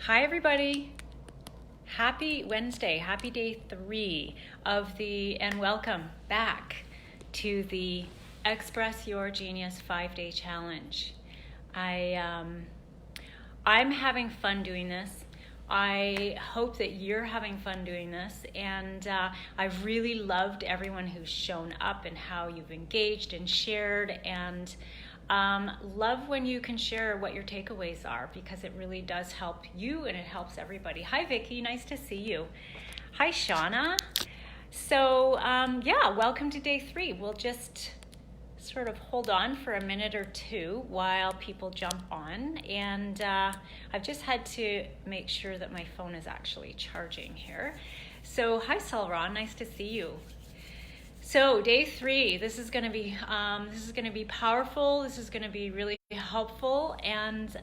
Hi, everybody. Happy Wednesday. Happy day 3 and welcome back to the Express Your Genius 5-day challenge. I'm having fun doing this. I hope that you're having fun doing this, and I've really loved everyone who's shown up and how you've engaged and shared, and love when you can share what your takeaways are, because it really does help you and it helps everybody. Hi, Vicky. Nice to see you. Hi, Shauna. So, welcome to day 3. We'll just sort of hold on for a minute or two while people jump on. And I've just had to make sure that my phone is actually charging here. So, hi, Salron. Nice to see you. So day 3, this is going to be powerful. This is going to be really helpful, and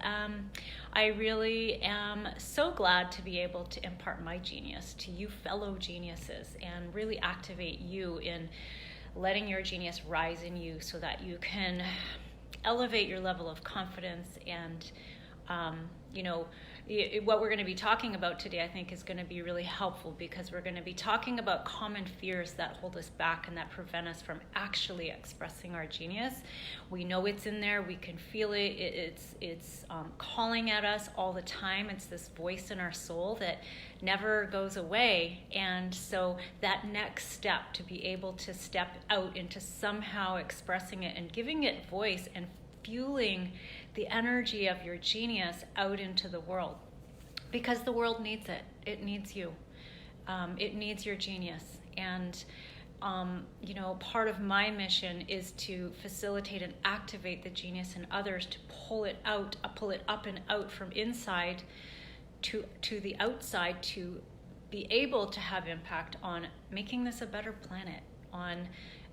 I really am so glad to be able to impart my genius to you fellow geniuses and really activate you in letting your genius rise in you so that you can elevate your level of confidence. And what we're going to be talking about today, I think, is going to be really helpful, because we're going to be talking about common fears that hold us back and that prevent us from actually expressing our genius. We know it's in there. We can feel it. It's calling at us all the time. It's this voice in our soul that never goes away. And so that next step, to be able to step out into somehow expressing it and giving it voice and fueling the energy of your genius out into the world, because the world needs it. It needs you. It needs your genius. And part of my mission is to facilitate and activate the genius in others, to pull it up and out from inside to the outside, to be able to have impact on making this a better planet, on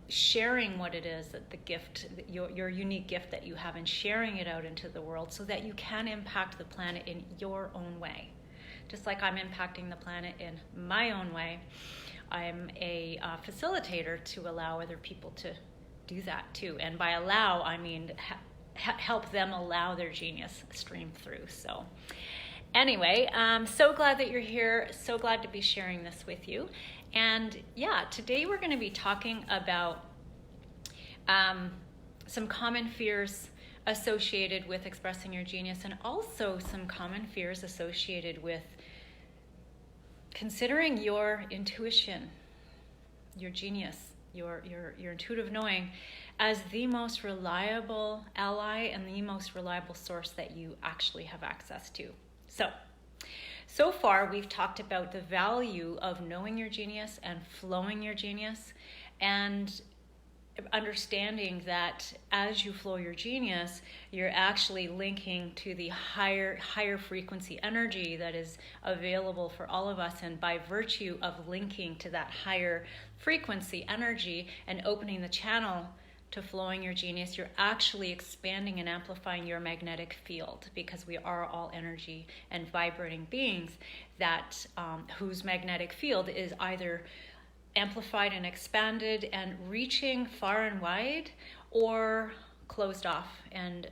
sharing what it is, that the gift, your unique gift that you have, and sharing it out into the world so that you can impact the planet in your own way. Just like I'm impacting the planet in my own way, I'm a facilitator to allow other people to do that too. And by allow, I mean help them allow their genius stream through. So anyway, I'm so glad that you're here. So glad to be sharing this with you. And today we're going to be talking about some common fears associated with expressing your genius, and also some common fears associated with considering your intuition, your genius, your intuitive knowing as the most reliable ally and the most reliable source that you actually have access to. So far, we've talked about the value of knowing your genius and flowing your genius, and understanding that as you flow your genius, you're actually linking to the higher frequency energy that is available for all of us. And by virtue of linking to that higher frequency energy and opening the channel to flowing your genius, you're actually expanding and amplifying your magnetic field, because we are all energy and vibrating beings that whose magnetic field is either amplified and expanded and reaching far and wide, or closed off, and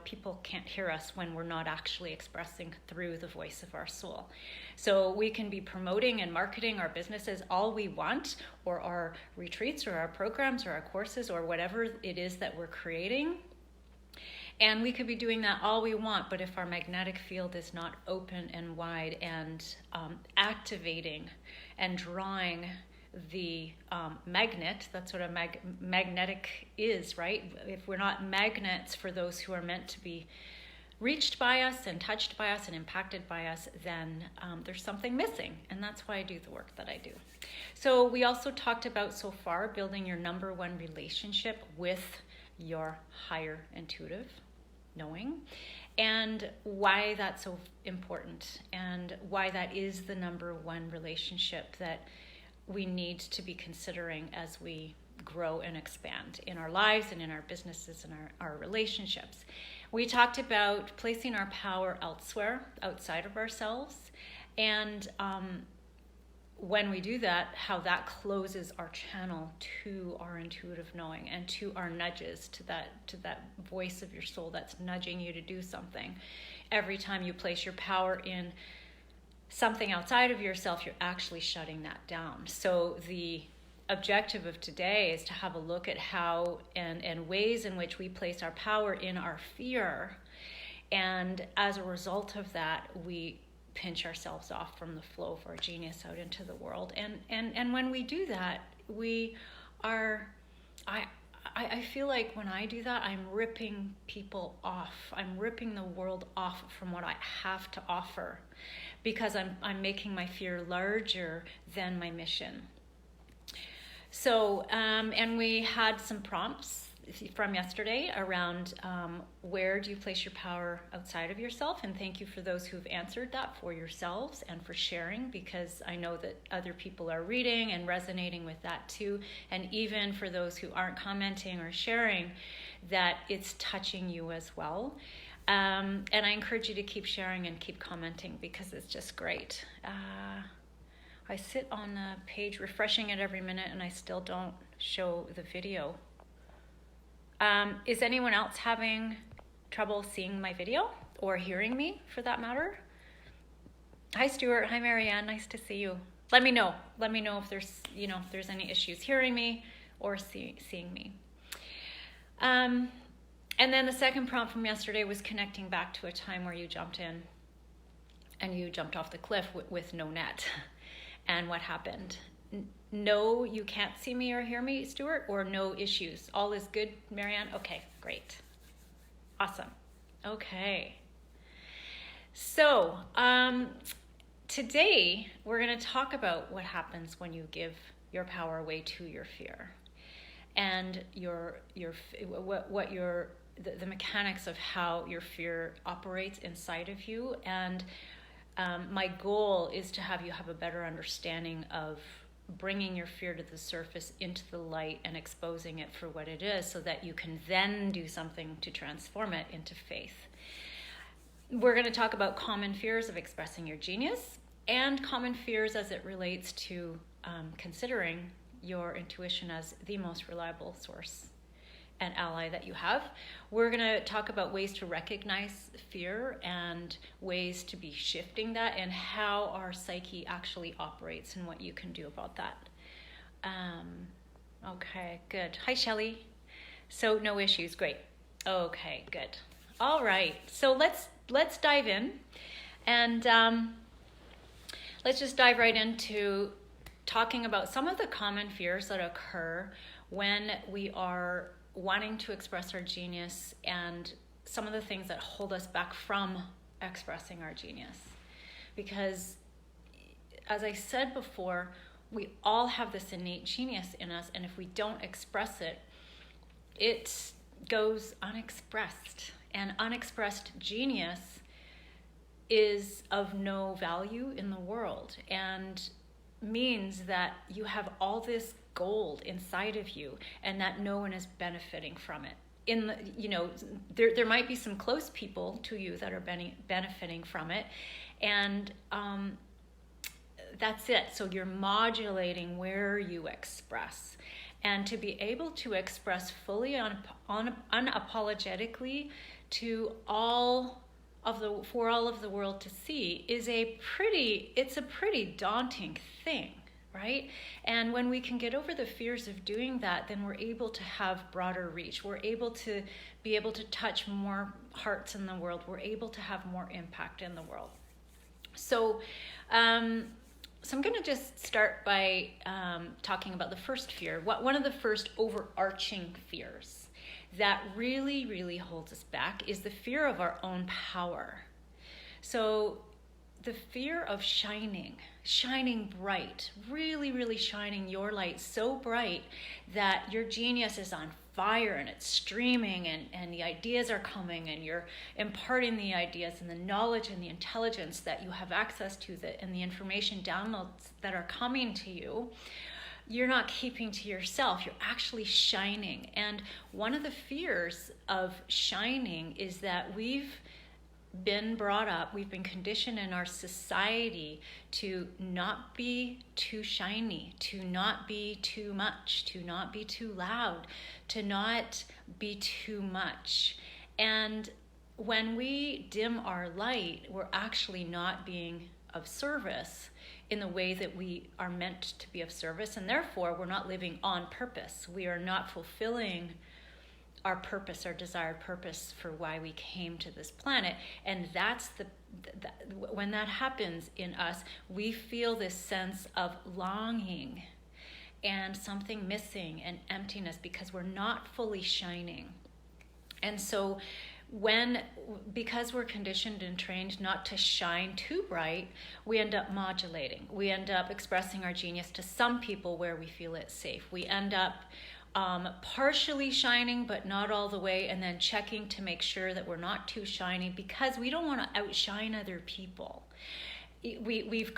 people can't hear us when we're not actually expressing through the voice of our soul. So we can be promoting and marketing our businesses all we want, or our retreats or our programs or our courses or whatever it is that we're creating, and we could be doing that all we want, but if our magnetic field is not open and wide and activating and drawing the magnet, that's what a magnetic is, right? If we're not magnets for those who are meant to be reached by us and touched by us and impacted by us, then there's something missing. And that's why I do the work that I do. So we also talked about so far building your number one relationship with your higher intuitive knowing, and why that's so important, and why that is the number one relationship that we need to be considering as we grow and expand in our lives and in our businesses and our relationships. We talked about placing our power elsewhere, outside of ourselves, and when we do that, how that closes our channel to our intuitive knowing and to our nudges, to that voice of your soul that's nudging you to do something. Every time you place your power in something outside of yourself, you're actually shutting that down. So the objective of today is to have a look at how and ways in which we place our power in our fear. And as a result of that, we pinch ourselves off from the flow of our genius out into the world. And when we do that, we are, I feel like when I do that, I'm ripping people off. I'm ripping the world off from what I have to offer, because I'm making my fear larger than my mission. So, and we had some prompts from yesterday around where do you place your power outside of yourself, and thank you for those who've answered that for yourselves and for sharing, because I know that other people are reading and resonating with that too, and even for those who aren't commenting or sharing, that it's touching you as well. And I encourage you to keep sharing and keep commenting, because it's just great. I sit on a page refreshing it every minute and I still don't show the video. Is anyone else having trouble seeing my video or hearing me, for that matter? Hi, Stuart. Hi, Marianne. Nice to see you. Let me know. Let me know if there's, if there's any issues hearing me or seeing me. And then the second prompt from yesterday was connecting back to a time where you jumped in and you jumped off the cliff with no net. And what happened? No, you can't see me or hear me, Stuart, or no issues? All is good, Marianne? Okay, great. Awesome. Okay. So, today we're going to talk about what happens when you give your power away to your fear, and the mechanics of how your fear operates inside of you. And my goal is to have you have a better understanding of bringing your fear to the surface, into the light, and exposing it for what it is, so that you can then do something to transform it into faith. We're going to talk about common fears of expressing your genius, and common fears as it relates to considering your intuition as the most reliable source and ally that you have. We're going to talk about ways to recognize fear and ways to be shifting that, and how our psyche actually operates and what you can do about that. Okay, good. Hi, Shelley. So no issues. Great. Okay, good. All right. So let's dive in, and let's just dive right into talking about some of the common fears that occur when we are wanting to express our genius, and some of the things that hold us back from expressing our genius. Because, as I said before, we all have this innate genius in us, and if we don't express it, it goes unexpressed. And unexpressed genius is of no value in the world, and means that you have all this gold inside of you, and that no one is benefiting from it. There might be some close people to you that are benefiting from it, and that's it. So you're modulating where you express, and to be able to express fully, unapologetically to all of the world to see is a pretty daunting thing. Right? And when we can get over the fears of doing that, then we're able to have broader reach. We're able to touch more hearts in the world. We're able to have more impact in the world. So I'm going to just start by talking about the first fear. One of the first overarching fears that really, really holds us back is the fear of our own power. So the fear of shining bright, really, really shining your light so bright that your genius is on fire and it's streaming, and the ideas are coming, and you're imparting the ideas and the knowledge and the intelligence that you have access to, and the information downloads that are coming to you. You're not keeping to yourself, you're actually shining. And one of the fears of shining is that we've been brought up, we've been conditioned in our society to not be too shiny, to not be too much, to not be too loud, to not be too much. And when we dim our light, we're actually not being of service in the way that we are meant to be of service, and therefore we're not living on purpose. We are not fulfilling our purpose, our desired purpose for why we came to this planet. And that's when that happens in us, we feel this sense of longing and something missing and emptiness because we're not fully shining. And so because we're conditioned and trained not to shine too bright, we end up modulating. We end up expressing our genius to some people where we feel it's safe. We end up partially shining, but not all the way, and then checking to make sure that we're not too shiny because we don't want to outshine other people. We've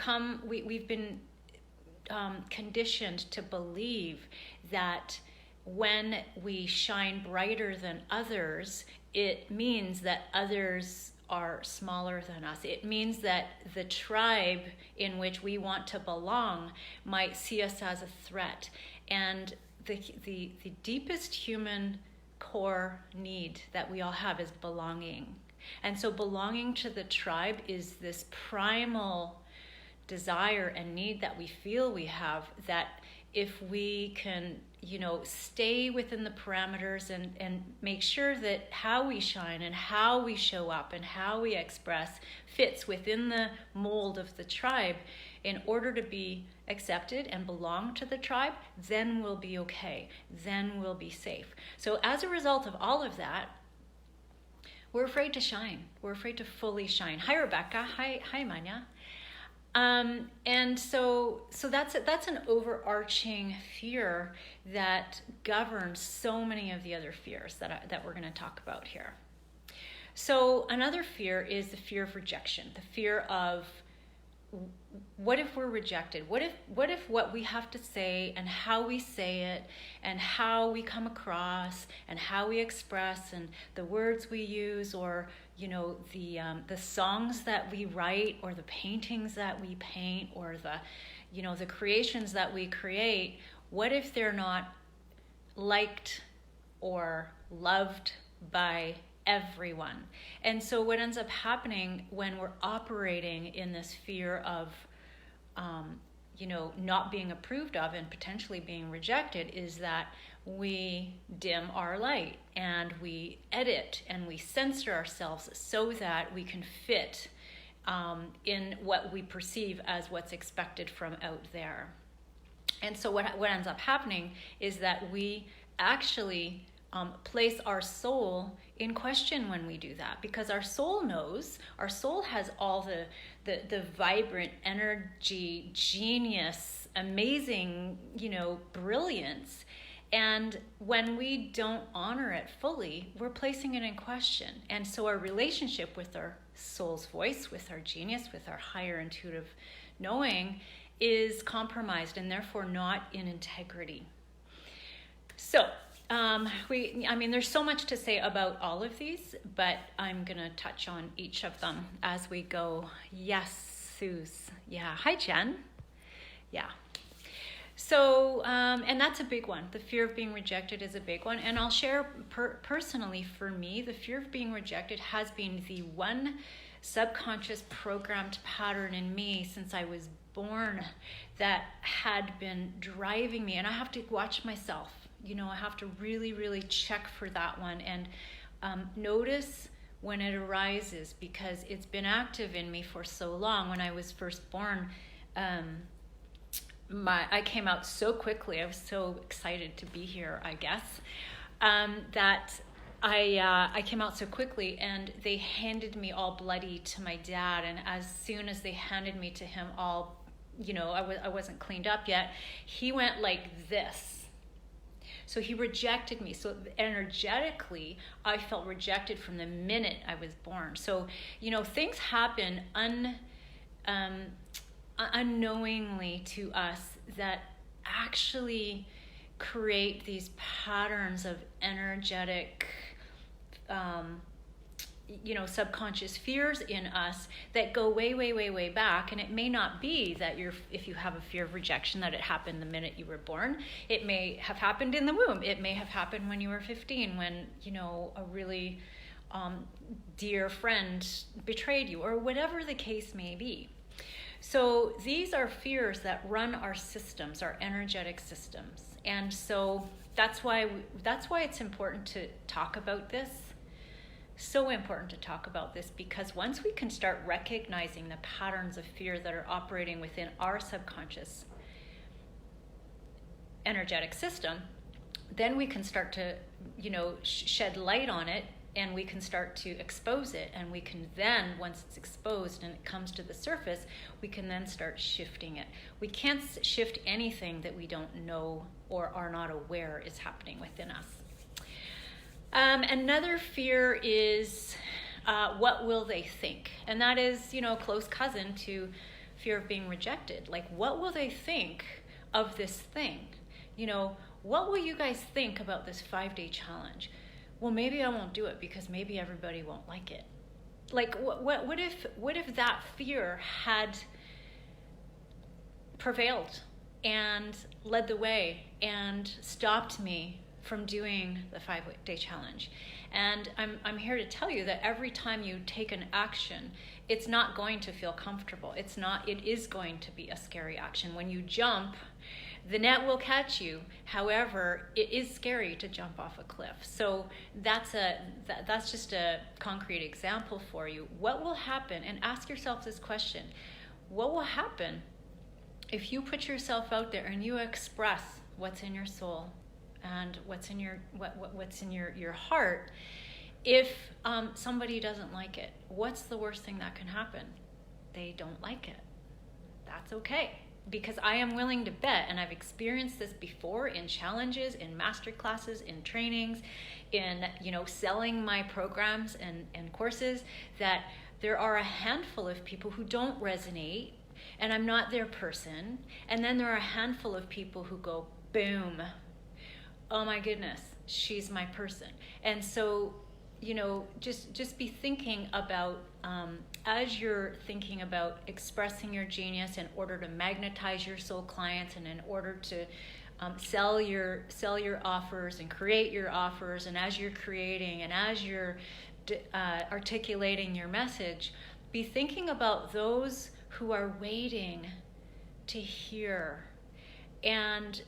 been conditioned to believe that when we shine brighter than others, it means that others are smaller than us. It means that the tribe in which we want to belong might see us as a threat. And the deepest human core need that we all have is belonging. And so belonging to the tribe is this primal desire and need that we feel we have, that if we can, stay within the parameters and make sure that how we shine and how we show up and how we express fits within the mold of the tribe in order to be accepted and belong to the tribe, then we'll be okay. Then we'll be safe. So as a result of all of that, we're afraid to shine. We're afraid to fully shine. Hi, Rebecca. Hi, Manya. And so that's an overarching fear that governs so many of the other fears that we're going to talk about here. So another fear is the fear of rejection, the fear of what if we're rejected? What if what we have to say and how we say it and how we come across and how we express and the words we use, or the songs that we write, or the paintings that we paint, or the creations that we create, what if they're not liked or loved by everyone? And so what ends up happening when we're operating in this fear of not being approved of and potentially being rejected is that we dim our light and we edit and we censor ourselves so that we can fit in what we perceive as what's expected from out there. And so what ends up happening is that we actually place our soul in question when we do that, because our soul has all the vibrant energy, genius, amazing, brilliance. And when we don't honor it fully, we're placing it in question. And so our relationship with our soul's voice, with our genius, with our higher intuitive knowing is compromised and therefore not in integrity. So there's so much to say about all of these, but I'm going to touch on each of them as we go. Yes, Suze. Yeah. Hi, Jen. Yeah. So, and that's a big one. The fear of being rejected is a big one. And I'll share personally, for me, the fear of being rejected has been the one subconscious programmed pattern in me since I was born that had been driving me. And I have to watch myself. I have to really, really check for that one and notice when it arises, because it's been active in me for so long. When I was first born, I came out so quickly. I was so excited to be here, I guess, that I came out so quickly, and they handed me all bloody to my dad. And as soon as they handed me to him all, I wasn't cleaned up yet, he went like this. So he rejected me. So energetically, I felt rejected from the minute I was born. So, things happen unknowingly to us that actually create these patterns of energetic, subconscious fears in us that go way, way, way, way back. And it may not be that if you have a fear of rejection, that it happened the minute you were born. It may have happened in the womb. It may have happened when you were 15, when, a really dear friend betrayed you, or whatever the case may be. So these are fears that run our systems, our energetic systems. And so that's why it's important to talk about this. So important to talk about this, because once we can start recognizing the patterns of fear that are operating within our subconscious energetic system, then we can start to, shed light on it, and we can start to expose it. And we can then, once it's exposed and it comes to the surface, we can then start shifting it. We can't shift anything that we don't know or are not aware is happening within us. Another fear is what will they think? And that is, close cousin to fear of being rejected. Like, what will they think of this thing? What will you guys think about this 5-day challenge? Well, maybe I won't do it because maybe everybody won't like it. Like, what if that fear had prevailed and led the way and stopped me from doing the 5-day challenge? And I'm here to tell you that every time you take an action, it's not going to feel comfortable. It is going to be a scary action. When you jump, the net will catch you. However, it is scary to jump off a cliff. So that's just a concrete example for you. What will happen? And ask yourself this question: what will happen if you put yourself out there and you express what's in your soul and what's in your heart? If somebody doesn't like it, what's the worst thing that can happen? They don't like it. That's okay. Because I am willing to bet, and I've experienced this before in challenges, in master classes, in trainings, in selling my programs and courses, that there are a handful of people who don't resonate, and I'm not their person. And then there are a handful of people who go, boom, oh my goodness, she's my person. And so, just be thinking about, as you're thinking about expressing your genius in order to magnetize your soul clients, and in order to sell your offers and create your offers, and as you're creating and as you're articulating your message, be thinking about those who are waiting to hear. And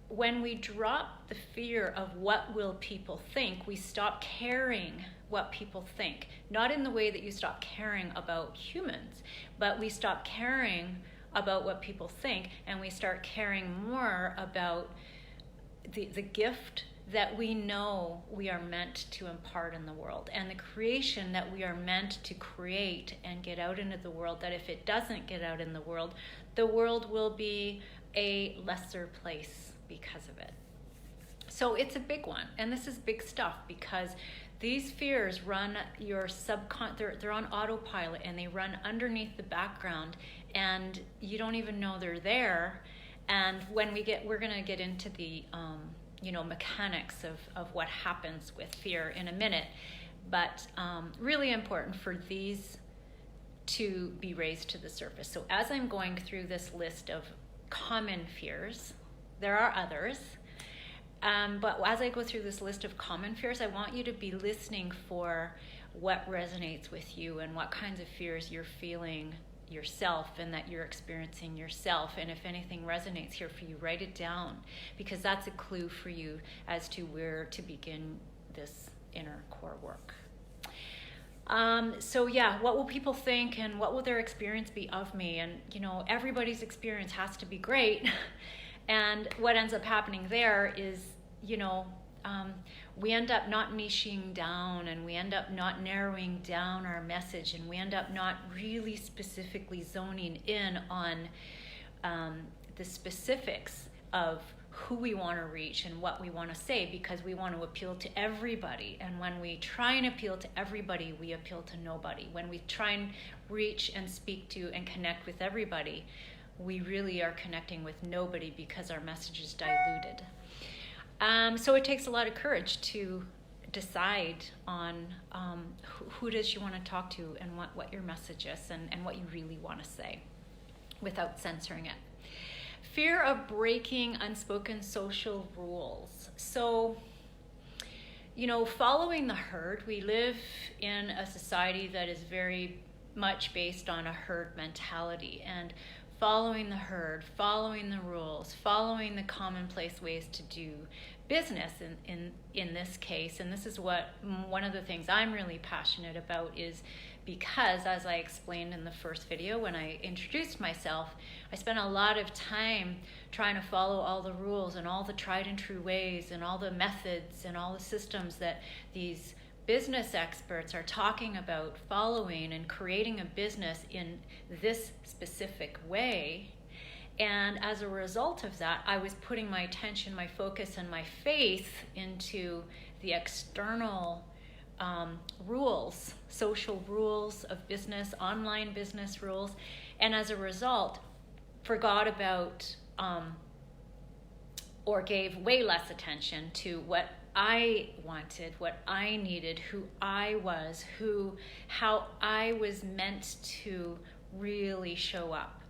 when we drop the fear of what will people think, we stop caring what people think. Not in the way that you stop caring about humans, but we stop caring about what people think, and we start caring more about the gift that we know we are meant to impart in the world, and the creation that we are meant to create and get out into the world, that if it doesn't get out in the world will be a lesser place because of it. So it's a big one, and this is big stuff, because these fears run your they're on autopilot, and they run underneath the background, and you don't even know they're there. And when we're going to get into the mechanics of what happens with fear in a minute, but really important for these to be raised to the surface. So as I'm going through this list of common fears, there are others, but as I go through this list of common fears, I want you to be listening for what resonates with you and what kinds of fears you're feeling yourself and that you're experiencing yourself. And if anything resonates here for you, write it down, because that's a clue for you as to where to begin this inner core work. What will people think, and what will their experience be of me? And everybody's experience has to be great. And what ends up happening there is, we end up not niching down, and we end up not narrowing down our message, and we end up not really specifically zoning in on the specifics of who we want to reach and what we want to say, because we want to appeal to everybody. And when we try and appeal to everybody, we appeal to nobody. When we try and reach and speak to and connect with everybody, we really are connecting with nobody, because our message is diluted. So it takes a lot of courage to decide on who it is you want to talk to and what your message is and what you really want to say without censoring it. Fear of breaking unspoken social rules. So, following the herd, we live in a society that is very much based on a herd mentality, and following the herd, following the rules, following the commonplace ways to do business in this case. And this is what one of the things I'm really passionate about is because, as I explained in the first video when I introduced myself, I spent a lot of time trying to follow all the rules and all the tried and true ways and all the methods and all the systems that these business experts are talking about following and creating a business in this specific way. And as a result of that, I was putting my attention, my focus, and my faith into the external rules, social rules of business, online business rules, and as a result, forgot about or gave way less attention to what I wanted, what I needed, who I was, how I was meant to really show up.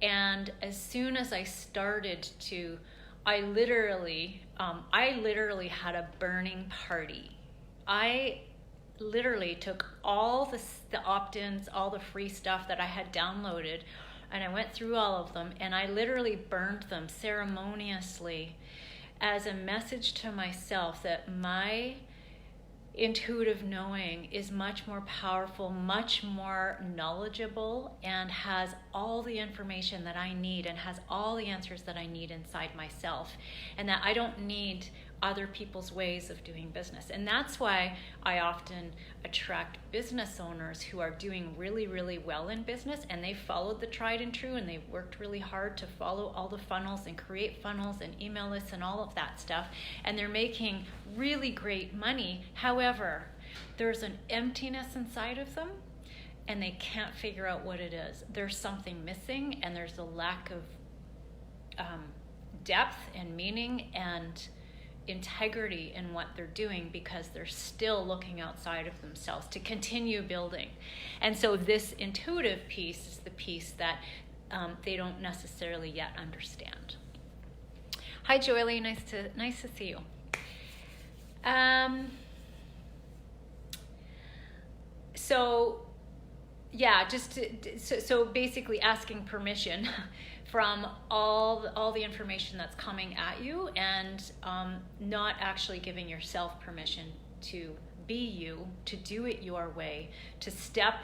And as soon as I started to, I literally had a burning party. I literally took all the opt-ins, all the free stuff that I had downloaded, and I went through all of them, and I literally burned them ceremoniously as a message to myself that my intuitive knowing is much more powerful, much more knowledgeable, and has all the information that I need and has all the answers that I need inside myself, and that I don't need other people's ways of doing business. And that's why I often attract business owners who are doing really, really well in business, and they followed the tried and true, and they've worked really hard to follow all the funnels and create funnels and email lists and all of that stuff, and they're making really great money. However, there's an emptiness inside of them, and they can't figure out what it is. There's something missing, and there's a lack of depth and meaning and integrity in what they're doing because they're still looking outside of themselves to continue building. And so this intuitive piece is the piece that they don't necessarily yet understand. Hi Joely, nice to see you. So yeah, so basically asking permission from all the information that's coming at you, and not actually giving yourself permission to be you, to do it your way, to step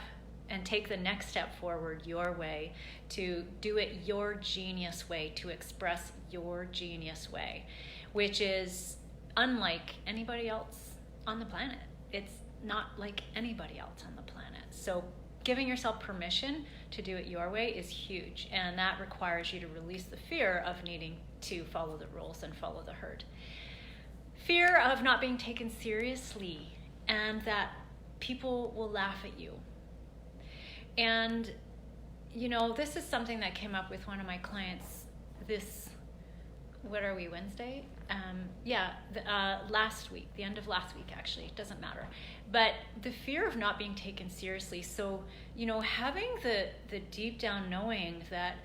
and take the next step forward your way, to do it your genius way, to express your genius way, which is unlike anybody else on the planet. It's not like anybody else on the planet. So giving yourself permission to do it your way is huge, and that requires you to release the fear of needing to follow the rules and follow the herd. Fear of not being taken seriously, and that people will laugh at you. And this is something that came up with one of my clients Wednesday? Last week, the end of last week actually, it doesn't matter. But the fear of not being taken seriously. So, having the deep down knowing that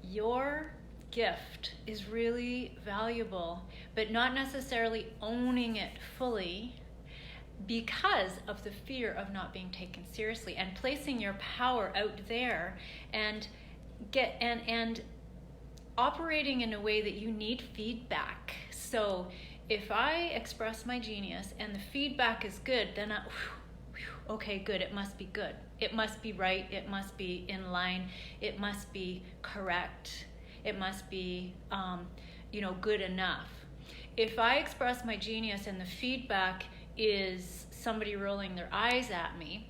your gift is really valuable, but not necessarily owning it fully because of the fear of not being taken seriously, and placing your power out there and operating in a way that you need feedback. So if I express my genius and the feedback is good, then okay, good, it must be good. It must be right. It must be in line. It must be correct. It must be, good enough. If I express my genius and the feedback is somebody rolling their eyes at me,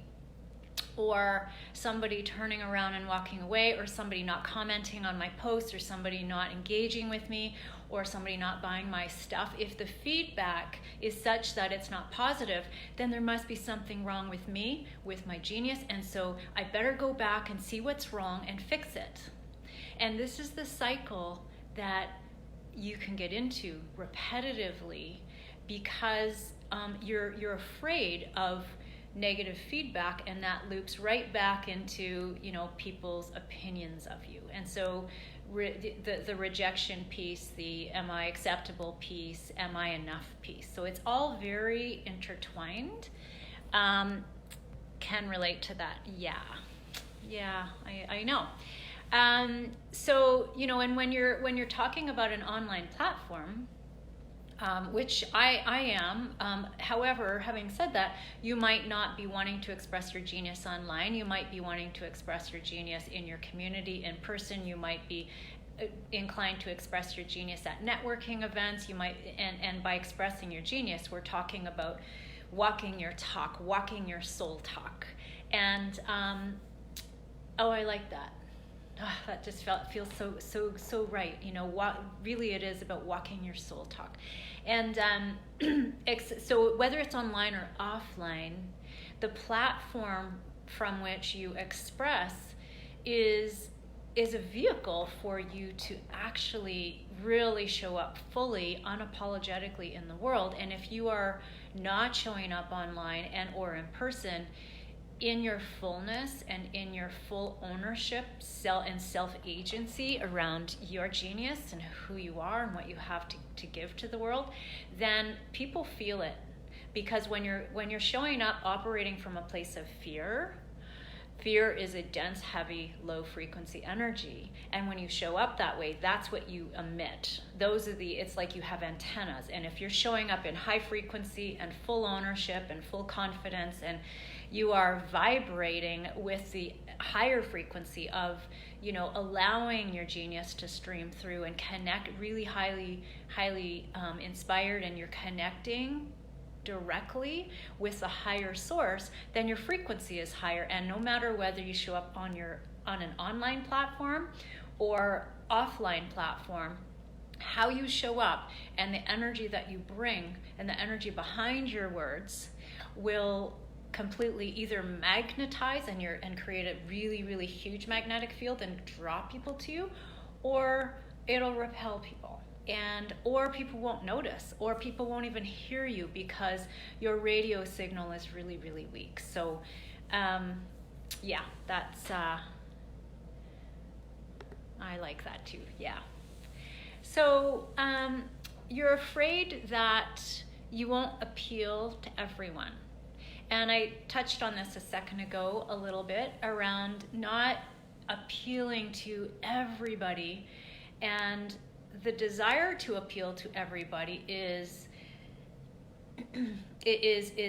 or somebody turning around and walking away, or somebody not commenting on my posts, or somebody not engaging with me, or somebody not buying my stuff, if the feedback is such that it's not positive, then there must be something wrong with me, with my genius, and so I better go back and see what's wrong and fix it. And this is the cycle that you can get into repetitively, because you're afraid of negative feedback, and that loops right back into, you know, people's opinions of you. And so the rejection piece, the am I acceptable piece, am I enough piece. So it's all very intertwined. Can relate to that. Yeah, I know. So, you know, and when you're talking about an online platform, which I am. However, having said that, you might not be wanting to express your genius online. You might be wanting to express your genius in your community, in person. You might be inclined to express your genius at networking events. You might, and by expressing your genius, we're talking about walking your talk, walking your soul talk. And oh, I like that. Oh, that just feels so right. You know, really it is about walking your soul talk. And so whether it's online or offline, the platform from which you express is a vehicle for you to actually really show up fully, unapologetically in the world. And if you are not showing up online and or in person in your fullness and in your full ownership, self-agency around your genius and who you are and what you have to give to the world, then people feel it. Because when you're showing up operating from a place of fear is a dense, heavy, low frequency energy. And when you show up that way, that's what you emit. It's like you have antennas. And if you're showing up in high frequency and full ownership and full confidence, and you are vibrating with the higher frequency of, you know, allowing your genius to stream through and connect, really highly inspired, and you're connecting directly with the higher source, then your frequency is higher. And no matter whether you show up on an online platform or offline platform, how you show up and the energy that you bring and the energy behind your words will completely either magnetize and create a really huge magnetic field and draw people to you, or it'll repel people, or people won't notice, or people won't even hear you because your radio signal is really weak. So yeah, that's I like that too. Yeah. So you're afraid that you won't appeal to everyone. And I touched on this a second ago a little bit around not appealing to everybody. And the desire to appeal to everybody is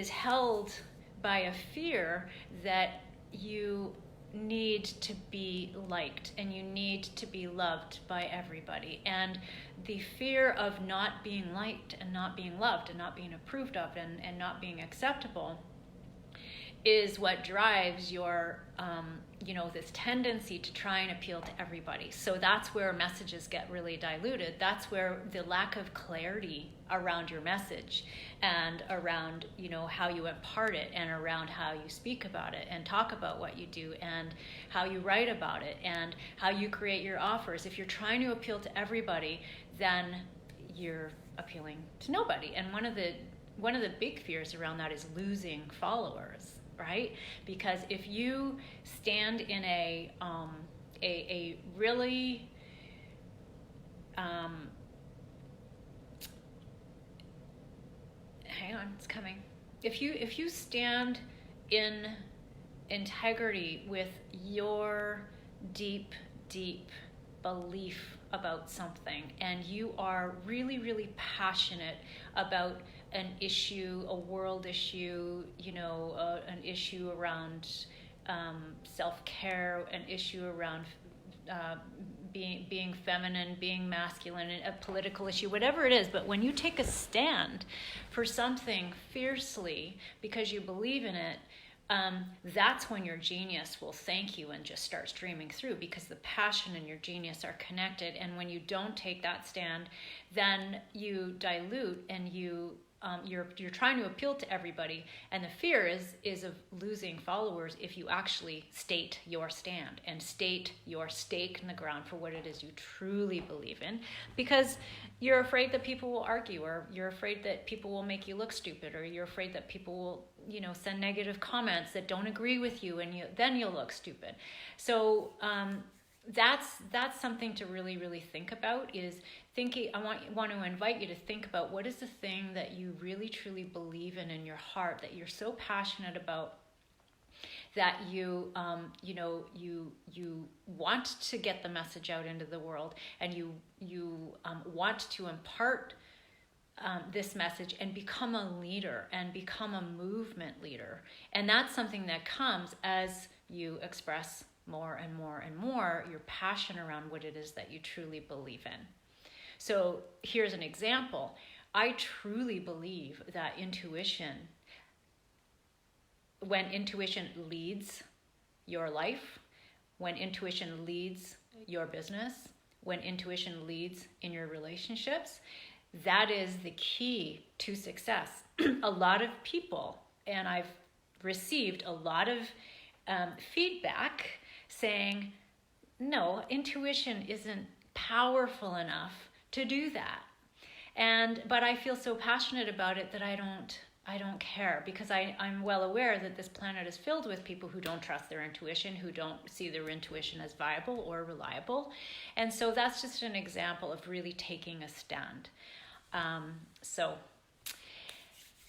held by a fear that you need to be liked and you need to be loved by everybody. And the fear of not being liked and not being loved and not being approved of and not being acceptable is what drives your, this tendency to try and appeal to everybody. So that's where messages get really diluted. That's where the lack of clarity around your message and around, how you impart it and around how you speak about it and talk about what you do and how you write about it and how you create your offers. If you're trying to appeal to everybody, then you're appealing to nobody. And one of the big fears around that is losing followers. Right? Because if you stand in a really hang on, it's coming. If you stand in integrity with your deep belief about something, and you are really passionate about an issue, a world issue, an issue around self-care, an issue around being feminine, being masculine, a political issue, whatever it is. But when you take a stand for something fiercely because you believe in it, that's when your genius will thank you and just start streaming through, because the passion and your genius are connected. And when you don't take that stand, then you dilute and you you're trying to appeal to everybody, and the fear is of losing followers if you actually state your stand and state your stake in the ground for what it is you truly believe in, because you're afraid that people will argue, or you're afraid that people will make you look stupid, or you're afraid that people will, send negative comments that don't agree with you, and then you'll look stupid. So that's something to really, really think about. Is thinking. I want to invite you to think about, what is the thing that you really truly believe in your heart, that you're so passionate about, that you want to get the message out into the world, and you want to impart this message and become a leader and become a movement leader. And that's something that comes as you express more and more and more your passion around what it is that you truly believe in. So here's an example. I truly believe that when intuition leads your life, when intuition leads your business, when intuition leads in your relationships, that is the key to success. A lot of people, and I've received a lot of feedback saying, no, intuition isn't powerful enough to do that. But I feel so passionate about it that I don't care, because I'm well aware that this planet is filled with people who don't trust their intuition, who don't see their intuition as viable or reliable. And so that's just an example of really taking a stand. So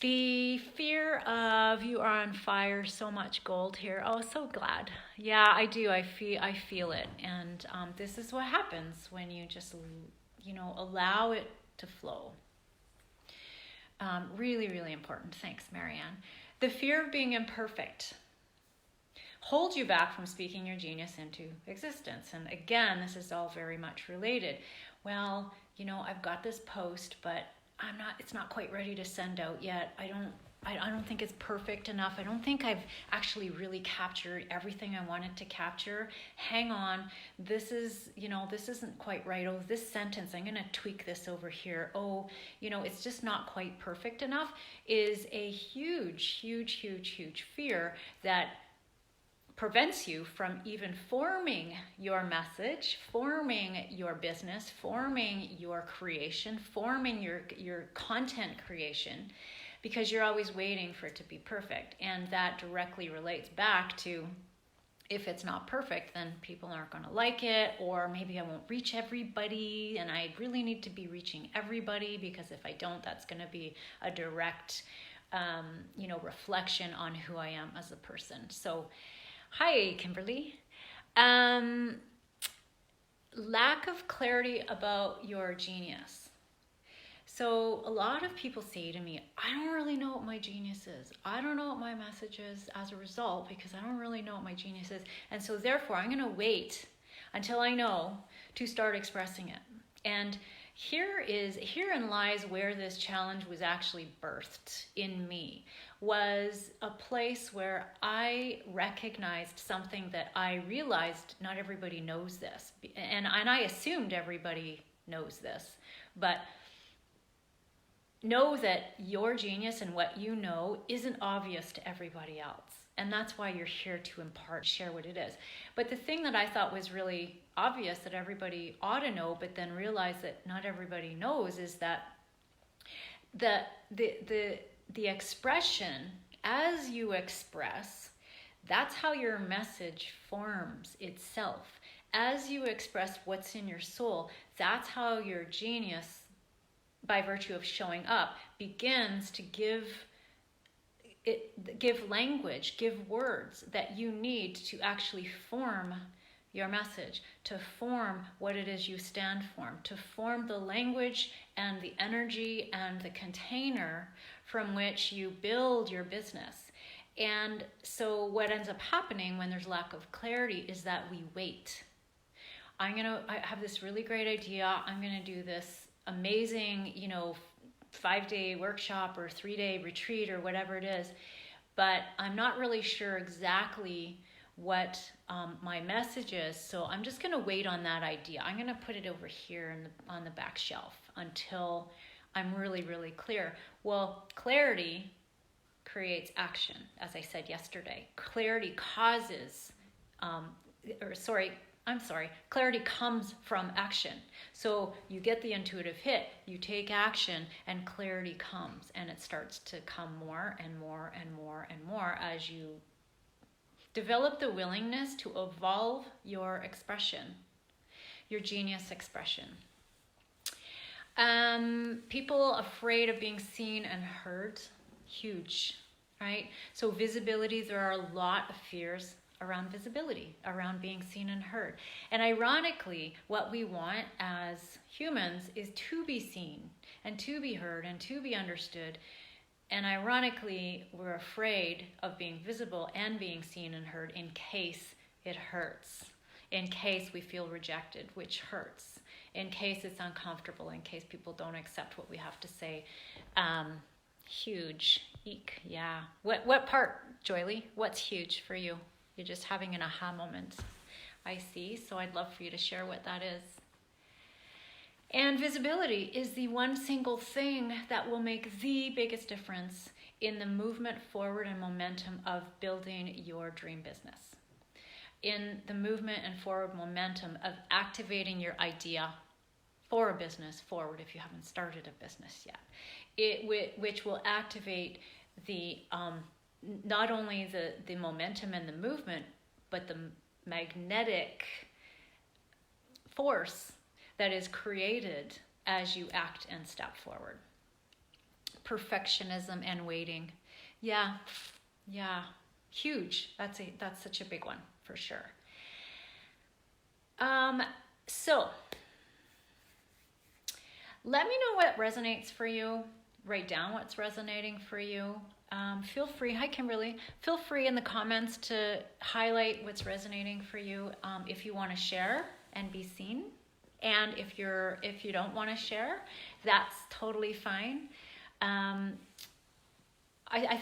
the fear of, you are on fire, so much gold here. Oh, so glad. Yeah, I do. I feel it. And this is what happens when you just, allow it to flow. Really, really important. Thanks, Marianne. The fear of being imperfect holds you back from speaking your genius into existence. And again, this is all very much related. Well, I've got this post, but it's not quite ready to send out yet. I don't think it's perfect enough. I don't think I've actually really captured everything I wanted to capture. Hang on. This isn't quite right. Oh, this sentence, I'm going to tweak this over here. Oh, it's just not quite perfect enough, is a huge, huge, huge, huge fear that prevents you from even forming your message, forming your business, forming your creation, forming your content creation, because you're always waiting for it to be perfect. And that directly relates back to, if it's not perfect, then people aren't going to like it, or maybe I won't reach everybody, and I really need to be reaching everybody, because if I don't, that's going to be a direct reflection on who I am as a person. So hi, Kimberly. Lack of clarity about your genius. So a lot of people say to me, I don't really know what my genius is. I don't know what my message is as a result, because I don't really know what my genius is. And so therefore, I'm going to wait until I know to start expressing it. And herein lies where this challenge was actually birthed in me, was a place where I recognized something that I realized not everybody knows this. And I assumed everybody knows this, but know that your genius and what you know isn't obvious to everybody else. And that's why you're here to impart, share what it is. But the thing that I thought was really obvious that everybody ought to know, but then realize that not everybody knows, is that the expression, as you express, that's how your message forms itself. As you express what's in your soul, that's how your genius, by virtue of showing up, begins to give language, give words that you need to actually form your message, to form what it is you stand for, to form the language and the energy and the container from which you build your business. And so what ends up happening when there's lack of clarity is that we wait. I have this really great idea. I'm going to do this amazing, 5-day workshop or 3-day retreat or whatever it is, but I'm not really sure exactly what my message is. So I'm just going to wait on that idea. I'm going to put it over here on the back shelf until I'm really, really clear. Well, clarity creates action, as I said yesterday. Clarity causes, clarity comes from action. So you get the intuitive hit, you take action, and clarity comes, and it starts to come more and more and more and more as you develop the willingness to evolve your expression, your genius expression. People afraid of being seen and heard, huge, right? So visibility, there are a lot of fears around visibility, around being seen and heard. And ironically, what we want as humans is to be seen and to be heard and to be understood. And ironically, we're afraid of being visible and being seen and heard in case it hurts, in case we feel rejected, which hurts, in case it's uncomfortable, in case people don't accept what we have to say. Huge. Eek. Yeah. What part, Joyly? What's huge for you? You're just having an aha moment. I see. So I'd love for you to share what that is. And visibility is the one single thing that will make the biggest difference in the movement forward and momentum of building your dream business. In the movement and forward momentum of activating your idea for a business forward if you haven't started a business yet, which will activate the not only the momentum and the movement, but the magnetic force that is created as you act and step forward. Perfectionism and waiting. Yeah, huge. That's such a big one for sure. So let me know what resonates for you. Write down what's resonating for you. Feel free, hi Kimberly, feel free in the comments to highlight what's resonating for you if you want to share and be seen. And if you don't want to share, that's totally fine. I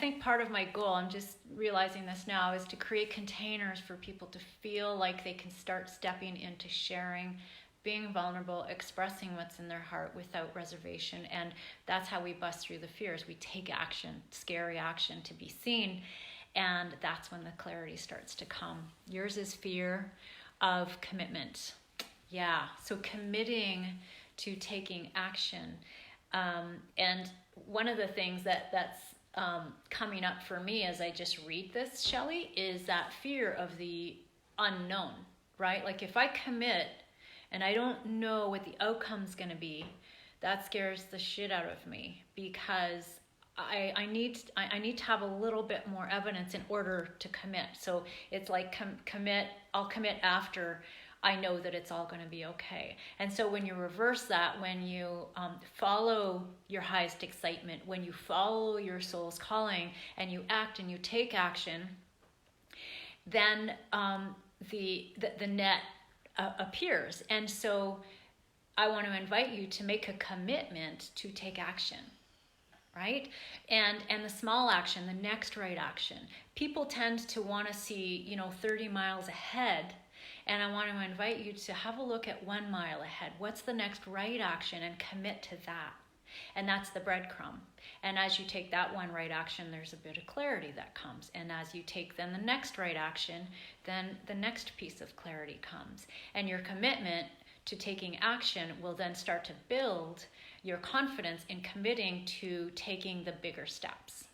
think part of my goal, I'm just realizing this now, is to create containers for people to feel like they can start stepping into sharing, being vulnerable, expressing what's in their heart without reservation. And that's how we bust through the fears. We take action, scary action to be seen. And that's when the clarity starts to come. Yours is fear of commitment. Yeah, so committing to taking action. And one of the things that's coming up for me as I just read this, Shelley, is that fear of the unknown, right? Like if I commit and I don't know what the outcome's going to be, that scares the shit out of me because I need to have a little bit more evidence in order to commit. So it's like I'll commit after I know that it's all going to be okay. And so when you reverse that, when you follow your highest excitement, when you follow your soul's calling and you act and you take action, then the net appears. And so I want to invite you to make a commitment to take action, right? And the small action, the next right action. People tend to want to see, 30 miles ahead. And I want to invite you to have a look at 1 mile ahead. What's the next right action, and commit to that. And that's the breadcrumb. And as you take that one right action, there's a bit of clarity that comes. And as you take then the next right action, then the next piece of clarity comes. And your commitment to taking action will then start to build your confidence in committing to taking the bigger steps.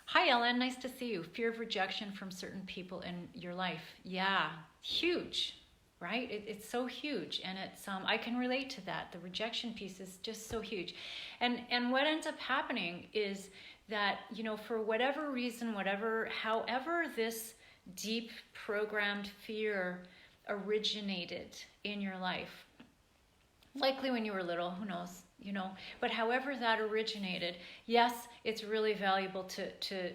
Hi, Ellen. Nice to see you. Fear of rejection from certain people in your life. Yeah, huge, right? It's so huge. And it's I can relate to that. The rejection piece is just so huge. And what ends up happening is that, for whatever reason, however this deep programmed fear originated in your life, likely when you were little, who knows? But however that originated, yes, it's really valuable to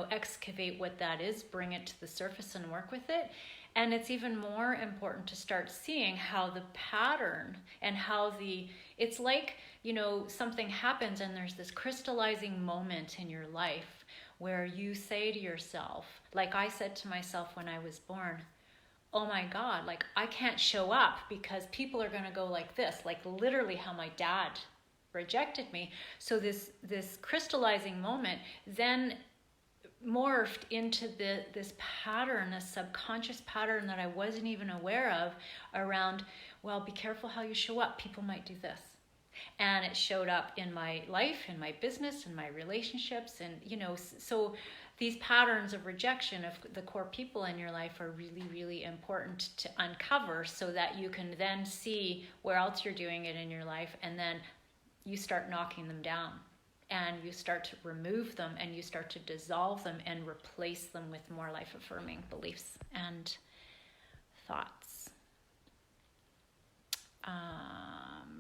excavate what that is, bring it to the surface and work with it. And it's even more important to start seeing how the pattern and how it's like, something happens and there's this crystallizing moment in your life where you say to yourself, like I said to myself when I was born, oh my God, like I can't show up because people are going to go like this, like literally how my dad rejected me. So this crystallizing moment then morphed into this pattern, a subconscious pattern that I wasn't even aware of around, well, be careful how you show up. People might do this. And it showed up in my life, in my business, in my relationships. And, so these patterns of rejection of the core people in your life are really, really important to uncover so that you can then see where else you're doing it in your life. And then you start knocking them down. And you start to remove them, and you start to dissolve them and replace them with more life-affirming beliefs and thoughts.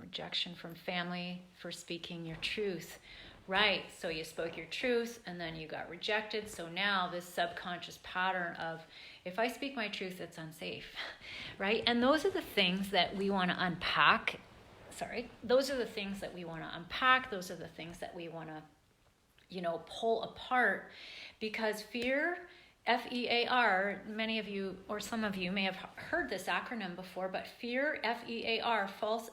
Rejection from family for speaking your truth. Right, so you spoke your truth, and then you got rejected. So now this subconscious pattern of, if I speak my truth, it's unsafe, right? And those are the things that we want to unpack. Those are the things that we want to unpack. Those are the things that we want to, pull apart, because fear, F-E-A-R, many of you or some of you may have heard this acronym before, but fear, F-E-A-R, false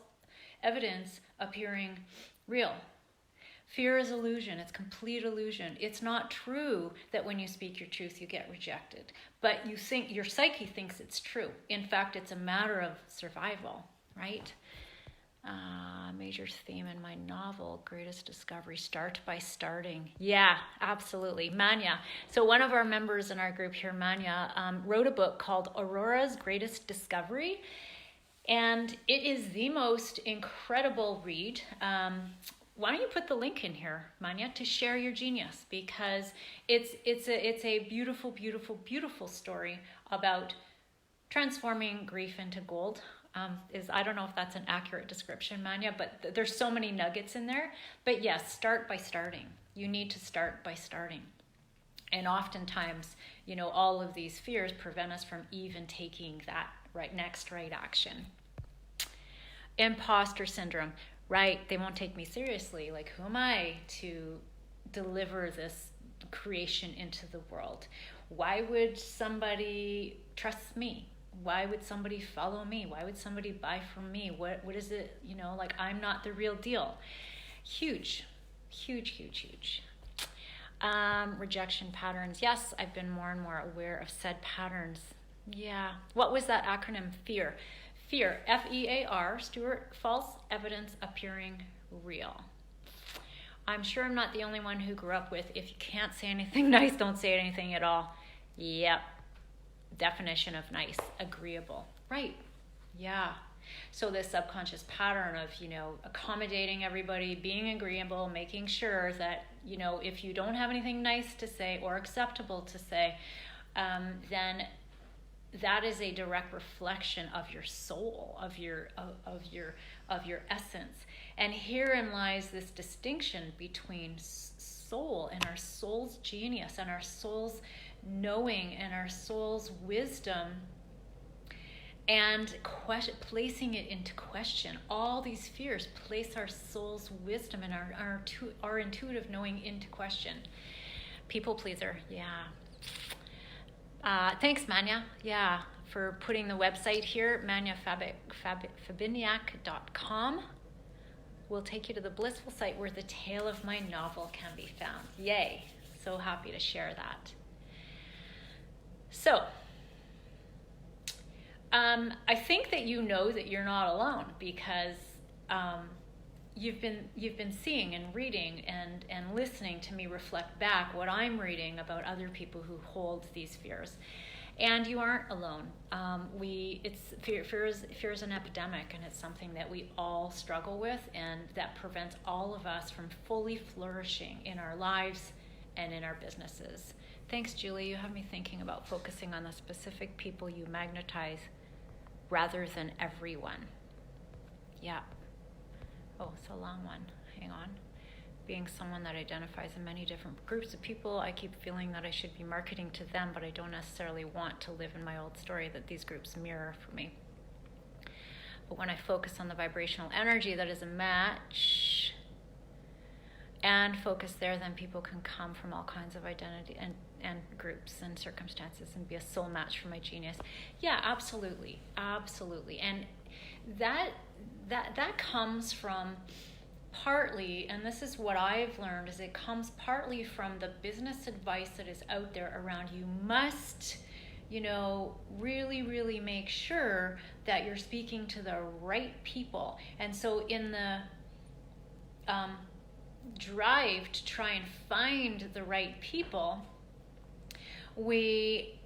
evidence appearing real. Fear is illusion. It's complete illusion. It's not true that when you speak your truth, you get rejected, but you think your psyche thinks it's true. In fact, it's a matter of survival, right? Major theme in my novel, Greatest Discovery, start by starting. Yeah, absolutely. Manya. So one of our members in our group here, Manya, wrote a book called Aurora's Greatest Discovery. And it is the most incredible read. Why don't you put the link in here, Manya, to share your genius? Because it's a beautiful, beautiful, beautiful story about transforming grief into gold. I don't know if that's an accurate description, Manya, but there's so many nuggets in there. But yes, start by starting. You need to start by starting. And oftentimes, all of these fears prevent us from even taking that next right action. Imposter syndrome, right? They won't take me seriously. Like, who am I to deliver this creation into the world? Why would somebody trust me? Why would somebody follow me? Why would somebody buy from me? What is it? I'm not the real deal. Huge, huge, huge, huge. Rejection patterns. Yes, I've been more and more aware of said patterns. Yeah. What was that acronym? Fear. Fear. F-E-A-R. Stuart. False evidence appearing real. I'm sure I'm not the only one who grew up with, if you can't say anything nice, don't say anything at all. Yep. Definition of nice. Agreeable. Right. Yeah. So this subconscious pattern of, accommodating everybody, being agreeable, making sure that, if you don't have anything nice to say or acceptable to say, then that is a direct reflection of your soul, of your essence. And herein lies this distinction between soul and our soul's genius and our soul's knowing and our soul's wisdom, and placing it into question. All these fears place our soul's wisdom and our intuitive knowing into question. People pleaser, yeah. Thanks, Manya, yeah, for putting the website here, manyafabiniak.com. Will take you to the blissful site where the tale of my novel can be found. Yay, so happy to share that. So, I think that that you're not alone, because you've been seeing and reading and listening to me reflect back what I'm reading about other people who hold these fears, and you aren't alone. Fear is an epidemic, and it's something that we all struggle with, and that prevents all of us from fully flourishing in our lives and in our businesses. Thanks, Julie. You have me thinking about focusing on the specific people you magnetize rather than everyone. Yeah. Oh, it's a long one. Hang on. Being someone that identifies in many different groups of people, I keep feeling that I should be marketing to them, but I don't necessarily want to live in my old story that these groups mirror for me. But when I focus on the vibrational energy that is a match and focus there, then people can come from all kinds of identity and groups and circumstances and be a soul match for my genius. Yeah, absolutely. And that comes from partly, and this is what I've learned, is it comes partly from the business advice that is out there around you must, really, really make sure that you're speaking to the right people. And so in the drive to try and find the right people, we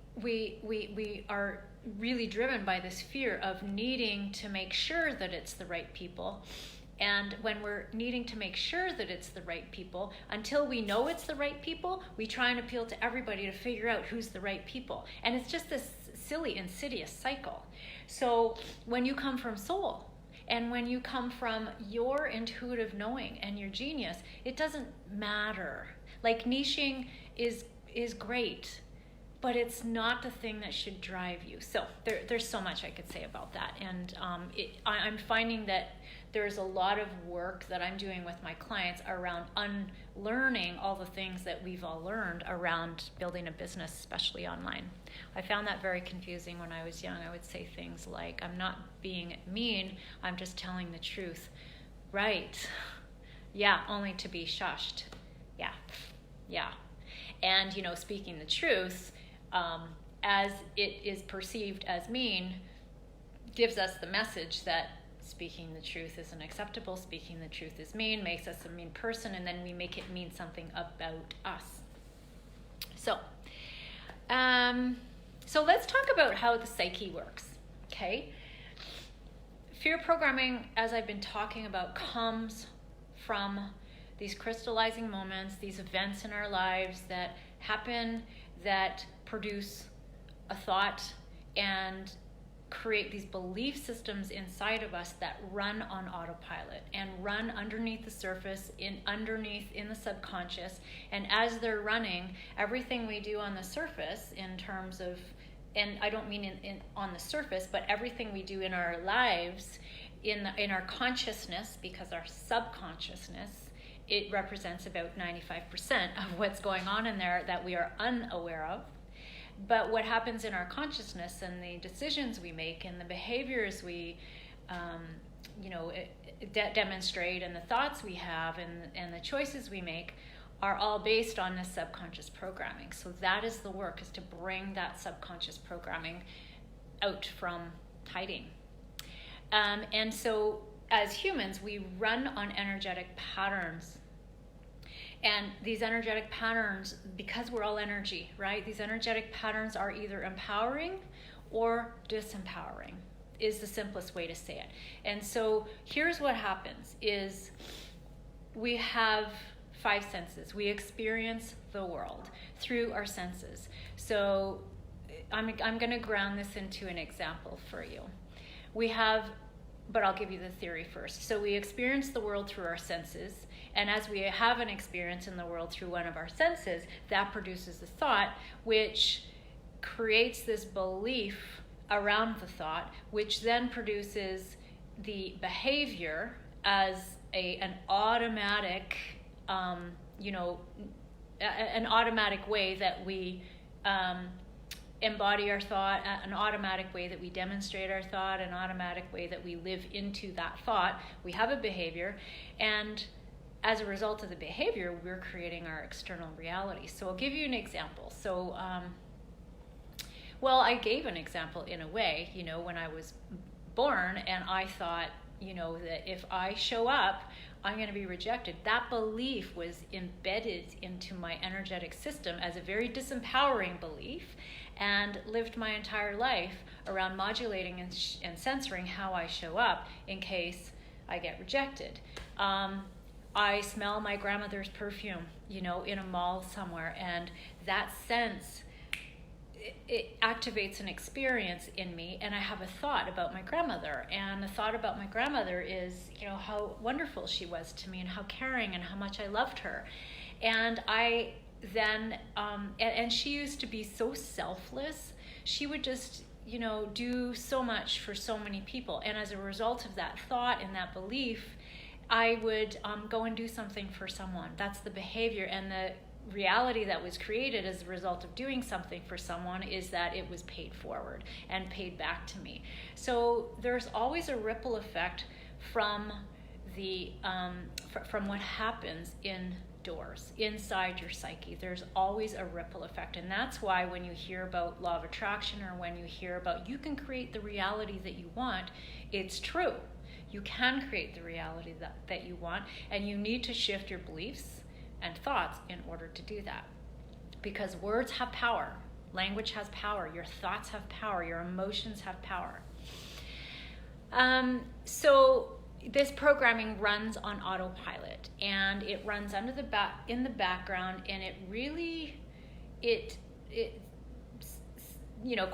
are really driven by this fear of needing to make sure that it's the right people. And when we're needing to make sure that it's the right people, until we know it's the right people, we try and appeal to everybody to figure out who's the right people. And it's just this silly, insidious cycle. So when you come from soul, and when you come from your intuitive knowing and your genius, it doesn't matter. Like, niching is great, but it's not the thing that should drive you. So there's so much I could say about that. And I'm finding that there's a lot of work that I'm doing with my clients around unlearning all the things that we've all learned around building a business, especially online. I found that very confusing when I was young. I would say things like, I'm not being mean, I'm just telling the truth. Right. Yeah, only to be shushed. Yeah. And, speaking the truth, as it is perceived as mean, gives us the message that speaking the truth isn't acceptable, speaking the truth is mean, makes us a mean person, and then we make it mean something about us. So let's talk about how the psyche works, okay? Fear programming, as I've been talking about, comes from these crystallizing moments, these events in our lives that happen, that produce a thought and create these belief systems inside of us that run on autopilot and run underneath the surface, underneath in the subconscious. And as they're running, everything we do on the surface in terms of, and I don't mean in on the surface, but everything we do in our lives, in our consciousness, because our subconsciousness, it represents about 95% of what's going on in there that we are unaware of. But what happens in our consciousness and the decisions we make and the behaviors we, demonstrate, and the thoughts we have and the choices we make are all based on this subconscious programming. So that is the work, is to bring that subconscious programming out from hiding. And so as humans, we run on energetic patterns. And these energetic patterns, because we're all energy, right? These energetic patterns are either empowering or disempowering, is the simplest way to say it. And so here's what happens is we have 5 senses. We experience the world through our senses. So I'm going to ground this into an example for you. But I'll give you the theory first. So we experience the world through our senses, and as we have an experience in the world through one of our senses, that produces a thought, which creates this belief around the thought, which then produces the behavior as an automatic, an automatic way that we embody our thought, an automatic way that we demonstrate our thought, an automatic way that we live into that thought. We have a behavior, and as a result of the behavior, we're creating our external reality. So I'll give you an example. So, I gave an example in a way, when I was born, and I thought, that if I show up, I'm going to be rejected. That belief was embedded into my energetic system as a very disempowering belief, and lived my entire life around modulating and censoring how I show up in case I get rejected. I smell my grandmother's perfume, in a mall somewhere, and that sense, it activates an experience in me, and I have a thought about my grandmother. And the thought about my grandmother is, how wonderful she was to me and how caring and how much I loved her. And I then, and she used to be so selfless. She would just, do so much for so many people. And as a result of that thought and that belief, I would go and do something for someone. That's the behavior, and the reality that was created as a result of doing something for someone is that it was paid forward and paid back to me. So there's always a ripple effect from from what happens indoors, inside your psyche. There's always a ripple effect. And that's why when you hear about law of attraction, or when you hear about you can create the reality that you want, it's true. You can create the reality that you want, and you need to shift your beliefs and thoughts in order to do that. Because words have power. Language has power. Your thoughts have power. Your emotions have power. So this programming runs on autopilot, and it runs in the background, and it really,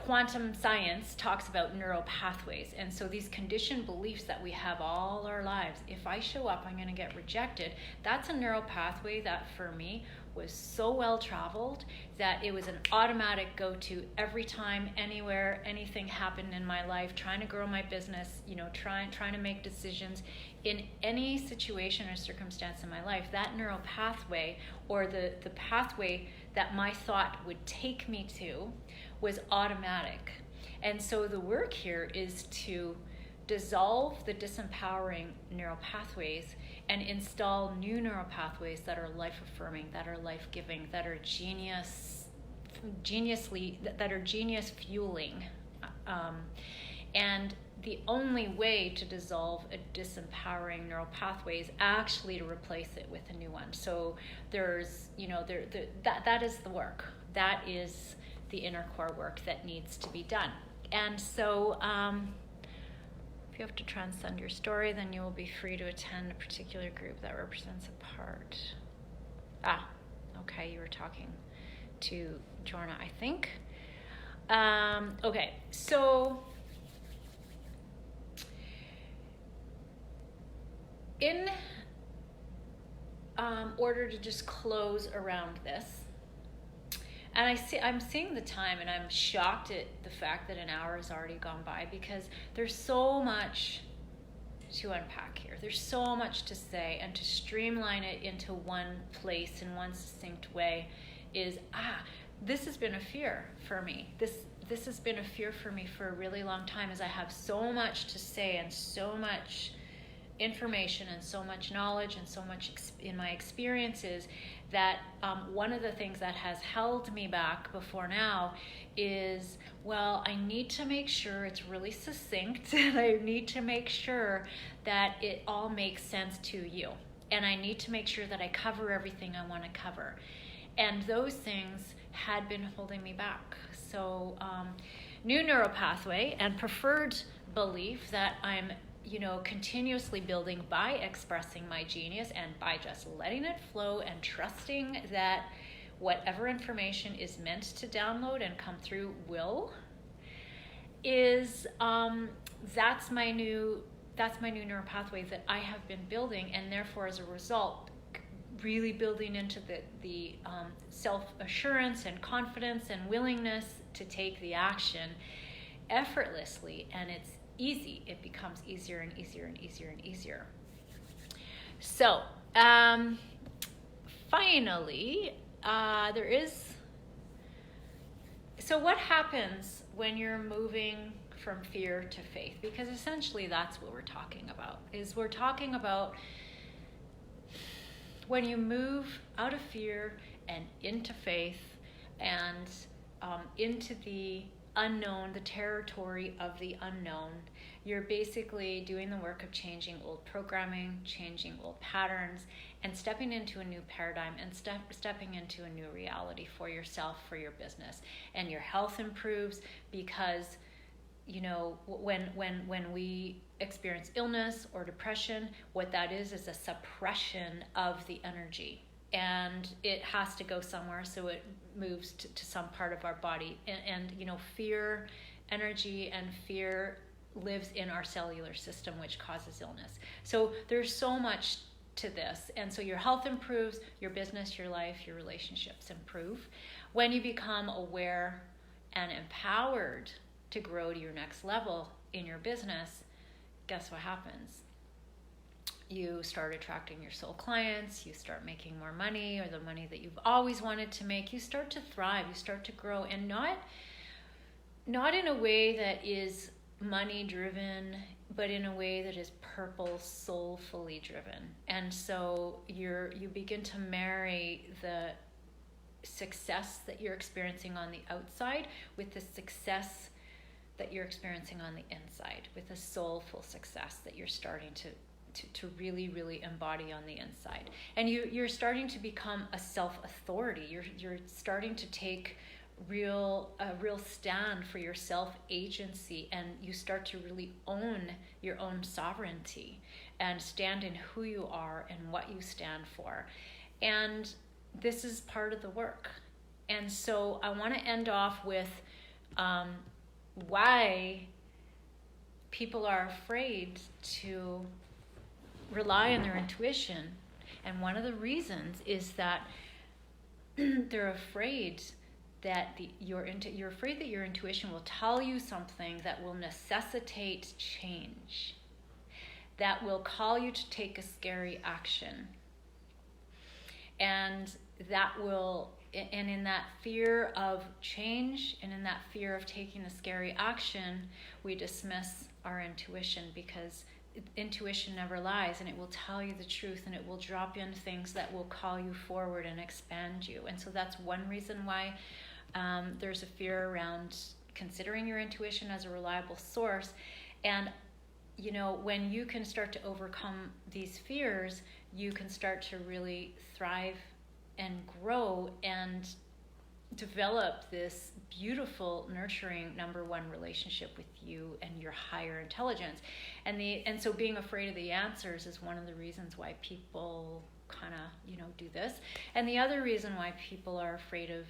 quantum science talks about neural pathways. And so these conditioned beliefs that we have all our lives, if I show up, I'm going to get rejected. That's a neural pathway that for me was so well traveled that it was an automatic go-to every time, anywhere, anything happened in my life, trying to grow my business, trying to make decisions in any situation or circumstance in my life. That neural pathway, or the pathway that my thought would take me to, was automatic. And so the work here is to dissolve the disempowering neural pathways and install new neural pathways that are life-affirming, that are life-giving, that are genius fueling. And the only way to dissolve a disempowering neural pathway is actually to replace it with a new one. So there's, that is the work. That is the inner core work that needs to be done. And so if you have to transcend your story, then you will be free to attend a particular group that represents a part. Okay, you were talking to Jorna, I think. Okay, so in order to just close around this, and I'm seeing the time, and I'm shocked at the fact that an hour has already gone by, because there's so much to unpack here. There's so much to say, and to streamline it into one place in one succinct way is, this has been a fear for me. This has been a fear for me for a really long time, as I have so much to say and so much information and so much knowledge and so much in my experiences, that one of the things that has held me back before now is, well, I need to make sure it's really succinct, and I need to make sure that it all makes sense to you, and I need to make sure that I cover everything I want to cover. And those things had been holding me back. So new neural pathway and preferred belief that I'm continuously building by expressing my genius and by just letting it flow and trusting that whatever information is meant to download and come through will, is that's my new neural pathway that I have been building, and therefore as a result really building into the self-assurance and confidence and willingness to take the action effortlessly. And it's easy. It becomes easier and easier and easier and easier. So finally, so what happens when you're moving from fear to faith? Because essentially that's what we're talking about, we're talking about when you move out of fear and into faith, and into the unknown, the territory of the unknown. You're basically doing the work of changing old programming, changing old patterns, and stepping into a new paradigm, and stepping into a new reality for yourself, for your business. And your health improves, because when we experience illness or depression, what that is a suppression of the energy, and it has to go somewhere, so it moves to some part of our body. And fear, energy and fear lives in our cellular system, which causes illness. So there's so much to this. And so your health improves, your business, your life, your relationships improve when you become aware and empowered to grow to your next level in your business. Guess what happens? You start attracting your soul clients, you start making more money, or the money that you've always wanted to make. You start to thrive, you start to grow, and not in a way that is money driven but in a way that is purple, soulfully driven. And so you begin to marry the success that you're experiencing on the outside with the success that you're experiencing on the inside, with a soulful success that you're starting to really, really embody on the inside. And you're starting to become a self-authority. You're starting to take a real stand for your self-agency, and you start to really own your own sovereignty and stand in who you are and what you stand for. And this is part of the work. And so I want to end off with why people are afraid to rely on their intuition. And one of the reasons is that they're afraid that you're afraid that your intuition will tell you something that will necessitate change, that will call you to take a scary action. And in that fear of change and in that fear of taking a scary action, we dismiss our intuition, because intuition never lies, and it will tell you the truth, and it will drop in things that will call you forward and expand you. And so that's one reason why there's a fear around considering your intuition as a reliable source. And when you can start to overcome these fears, you can start to really thrive and grow and develop this beautiful, nurturing, number one relationship with you and your higher intelligence. And so being afraid of the answers is one of the reasons why people kind of, do this. And the other reason why people are afraid of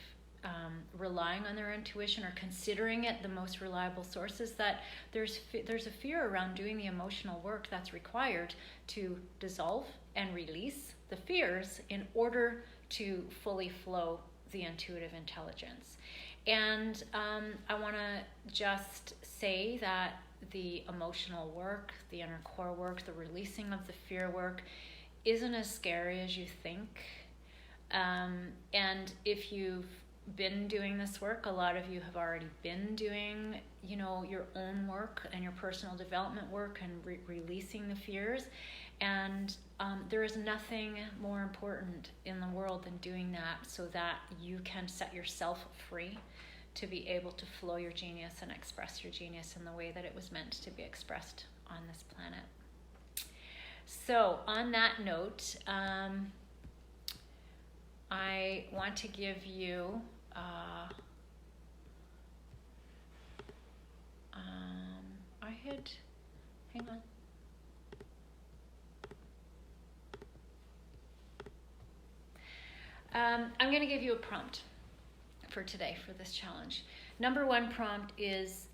relying on their intuition or considering it the most reliable source is that there's a fear around doing the emotional work that's required to dissolve and release the fears in order to fully flow the intuitive intelligence. And I want to just say that the emotional work, the inner core work, the releasing of the fear work isn't as scary as you think. And if you've been doing this work, a lot of you have already been doing, your own work and your personal development work and releasing the fears. And there is nothing more important in the world than doing that, so that you can set yourself free to be able to flow your genius and express your genius in the way that it was meant to be expressed on this planet. So on that note, I want to give you hang on. I'm going to give you a prompt for today for this challenge. Number one prompt is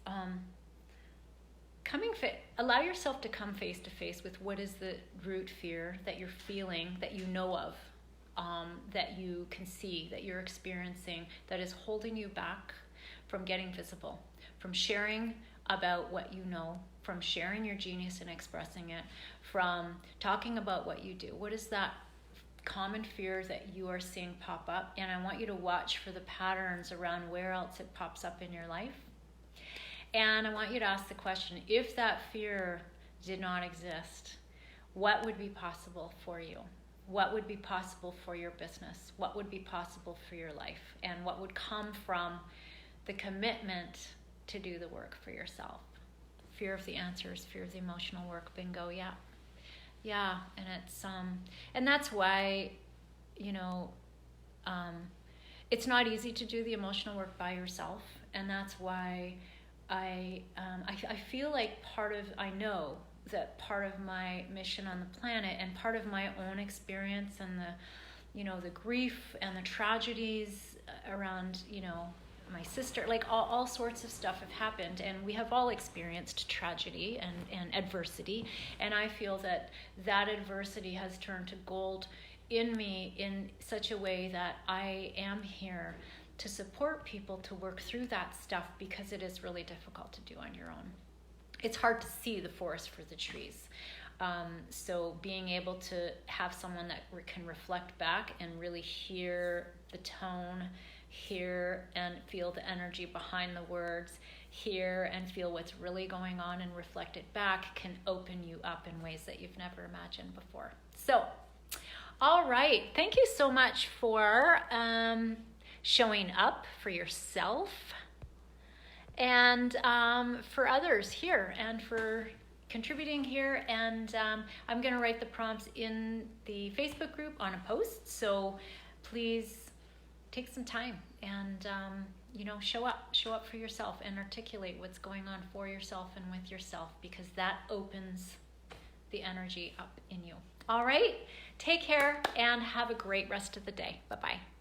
allow yourself to come face to face with what is the root fear that you're feeling, that you know of, that you can see, that you're experiencing, that is holding you back from getting visible, from sharing about what you know, from sharing your genius and expressing it, from talking about what you do. What is that common fear that you are seeing pop up? And I want you to watch for the patterns around where else it pops up in your life. And I want you to ask the question, if that fear did not exist, what would be possible for you? What would be possible for your business? What would be possible for your life? And what would come from the commitment to do the work for yourself? Fear of the answers, fear of the emotional work, bingo, yeah. Yeah, and it's and that's why, it's not easy to do the emotional work by yourself, and that's why I feel like I know that part of my mission on the planet and part of my own experience and the grief and the tragedies around, my sister, like all sorts of stuff have happened, and we have all experienced tragedy and adversity, and I feel that adversity has turned to gold in me in such a way that I am here to support people to work through that stuff, because it is really difficult to do on your own. It's hard to see the forest for the trees. So being able to have someone that can reflect back and really hear the tone, hear and feel the energy behind the words, hear and feel what's really going on and reflect it back can open you up in ways that you've never imagined before. So, all right. Thank you so much for showing up for yourself and for others here and for contributing here. And I'm going to write the prompts in the Facebook group on a post. So please take some time and, show up for yourself and articulate what's going on for yourself and with yourself, because that opens the energy up in you. All right. Take care and have a great rest of the day. Bye-bye.